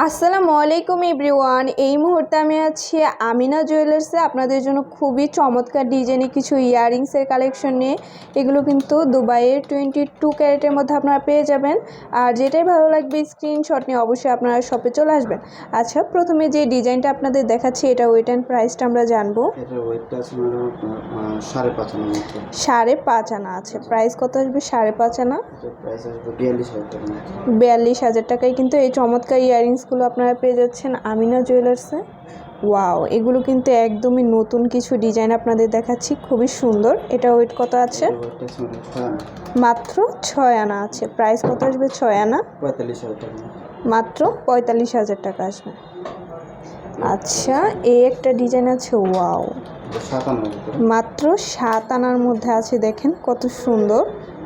আসসালামু আলাইকুম এভরিওয়ান। এই মুহূর্তে আমি আছি আমিনা জুয়েলার্সে আপনাদের জন্য খুবই চমৎকার ডিজাইনে কিছু ইয়াররিংসের কালেকশন নিয়ে। এগুলো কিন্তু দুবাইয়ের 22 ক্যারেটের মধ্যে আপনারা পেয়ে যাবেন। আর যেটাই ভালো লাগবে স্ক্রিনশট নিয়ে অবশ্যই আপনারা শপে চলে আসবেন। আচ্ছা, প্রথমে যে ডিজাইনটা আপনাদের দেখাচ্ছি এটা ওয়েট অ্যান্ড প্রাইসটা আমরা জানবো। এটার ওয়েটটা আছে 5.5 আনা মতো। 5.5 আনা আছে। প্রাইস কত আসবে? 5.5 আনা এটার প্রাইস আসবে 42,000 টাকা মতো। 42,000 টাকায় কিন্তু এই চমৎকার ইয়াররিংসগুলো আপনারা পেয়ে যাচ্ছেন আমিনা জুয়েলার্সে। ওয়াও, এগুলো কিন্তু একদমই নতুন কিছু ডিজাইন আপনাদের দেখাচ্ছি, খুবই সুন্দর। এটা ওয়েট কত আছে? ওয়েটটা আছে 6 আনা। মাত্র 6 আনা আছে। প্রাইস কত আসবে? 6 আনা 45,000 টাকা মতো। মাত্র 45,000 টাকা আসবে। আচ্ছা, এই একটা ডিজাইন আছে। ওয়াও, 7 আনার ভিতরে মাত্র 7 আনার মধ্যে আছে। দেখেন কত সুন্দর।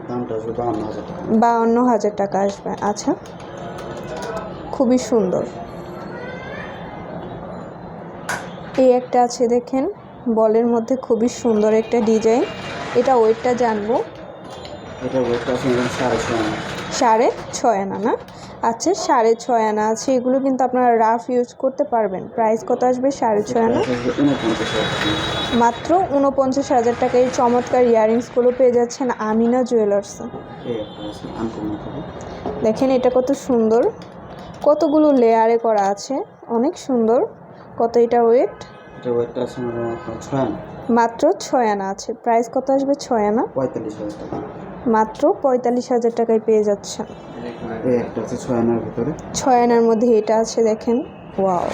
দামটা আসবে 52,000 টাকা। 52,000 টাকা আসবে। আচ্ছা, খুবই সুন্দর। এই একটা আছে দেখেন, বলের মধ্যে খুবই সুন্দর একটা ডিজাইন। এটা ওয়েটটা জানবো। এটার ওয়েটটা আছে 6.5 আনা। 6.5 আনা না? আচ্ছা, 6.5 আনা আছে। এগুলো কিন্তু আপনারা রাফ ইউজ করতে পারবেন। প্রাইস কত আসবে? 6.5 আনা 49,000 টাকা। মাত্র 49,000 টাকায় এই চমৎকার ইয়াররিংসগুলো পেয়ে যাচ্ছেন আমিনা জুয়েলার্সে। এই একটা আছে আনকমন থেকে। দেখেন এটা কত সুন্দর, কতগুলো লেয়ারে করা আছে, অনেক সুন্দর। কত এটা ওয়েট? এটার ওয়েটটা আছে 6 আনা। মাত্র 6 আনা আছে। প্রাইস কত আসবে? 6 আনা 45,000 টাকা। মাত্র 45,000 টাকায় পেয়ে যাচ্ছেন। এই একটা আছে 6 আনার ভিতরে। 6 আনার মধ্যে এটা আছে দেখেন। ওয়াও,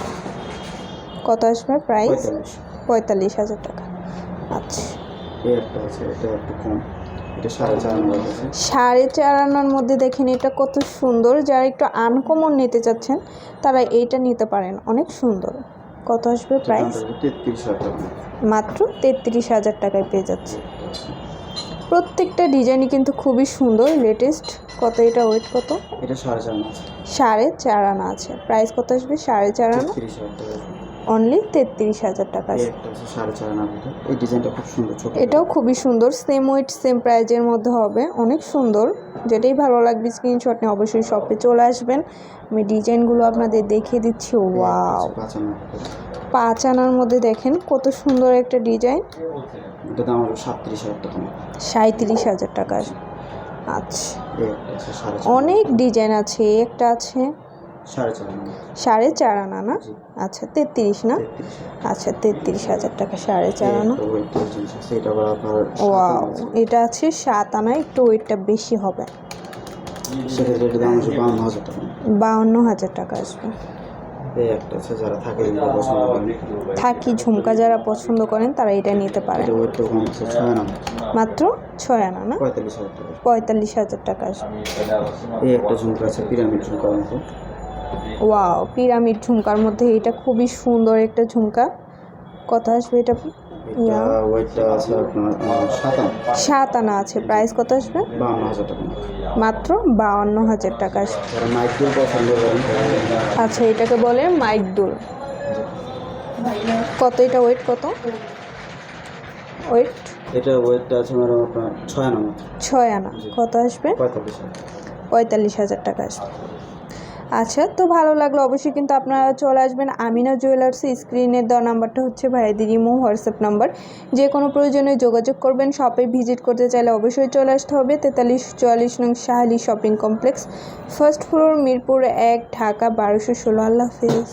কত আসবে প্রাইস? 45,000 টাকা। আচ্ছা, এই একটা আছে, এটা একটু কম, এটা 4.5 আনার আছে। 4.5 আনার মধ্যে দেখেন এটা কত সুন্দর। যারা একটু আনকমন নিতে চাচ্ছেন তারা এইটা নিতে পারেন, অনেক সুন্দর। কত আসবে প্রাইস? 33,000 টাকা। মাত্র 33,000 টাকায় পেয়ে যাচ্ছে। প্রত্যেকটা ডিজাইনই কিন্তু খুবই সুন্দর, লেটেস্ট। কত এটা ওয়েট কত? এটা 4.5 আনা আছে। 4.5 আনা আছে। প্রাইস কত আসবে? 4.5 আনা 33,000 টাকা। অনলি 33,000 টাকা এই আসবে। একটা আছে 4.5 আনার ভিতরে। এই ডিজাইনটা খুব সুন্দর, ছোট। এটাও খুবই সুন্দর, সেম ওয়েট সেম প্রাইজের মধ্যে হবে, অনেক সুন্দর। যেটাই ভালো লাগবে স্ক্রিনশট নিয়ে অবশ্যই শপে চলে আসবেন। আমি ডিজাইনগুলো আপনাদের দেখিয়ে দিচ্ছি। ওয়াও, 5 আনার মধ্যে দেখেন কত সুন্দর একটা ডিজাইন। এটা দাম হলো 37,000 টাকা। 37,000 টাকা আসবে। আচ্ছা, এই একটা আছে 4.5 অনেক ডিজাইন আছে। এই একটা আছে 4.5 আনা। 4.5 আনা না? জি। আচ্ছা, 33 না? 33,000। আচ্ছা, 33,000 টাকা 4.5 আনা। ওয়েটটা জিনিস আছে, এটা আবার আপনার 7 ওয়াও, আনা আছে। এটা আছে 7 আনা, একটু ওয়েটটা বেশি হবে। সেক্ষেত্রে এটা দাম হচ্ছে 52,000 টাকা। 52,000 টাকা আসবে। এই একটা আছে, যারা থাকে এগুলো পছন্দ করেন। থাকি ঝুমকা যারা পছন্দ করেন তারা এটা নিতে পারেন। এটা ওয়েটটা কম আছে, 6 আনা। মাত্র 6 আনা না? 45,000 টাকা। 45,000 টাকা আসবে। এই একটা ঝুমকা আছে পিরামিড ঝুমকার মতো। ওয়াও, পিরামিড ঝুমকার মধ্যে এটা খুবই সুন্দর একটা ঝুমকা। কত আসবে এটা? এটা ওয়েটটা আছে আপনার 7 আনা। 7 আনা আছে। প্রাইস কত আসবে? 52,000 টাকা। মাত্র 52,000 টাকা আসবে। যারা মাইক্রো পছন্দ করেন। আচ্ছা, এটাকে বলে মাইকদুল। কত এটা ওয়েট কত? ওয়েট এটা ওয়েটটা আছে আপনার 6 আনা মতো। 6 আনা। কত আসবে? 45,000। 45,000 টাকা আসবে। আচ্ছা, তো ভালো লাগলো অবশ্যই কিন্তু আপনারা চলে আসবেন আমিনা জুয়েলার্সে। স্ক্রিনের দেওয়া নাম্বারটা হচ্ছে ভাইয়াদের ইমো হোয়াটসঅ্যাপ নাম্বার। যে কোনো প্রয়োজনে যোগাযোগ করবেন। শপে ভিজিট করতে চাইলে অবশ্যই চলে আসতে হবে 4344 নং Shah Ali shopping complex, first floor, Mirpur 1, Dhaka 1216। আল্লাহ হাফেজ।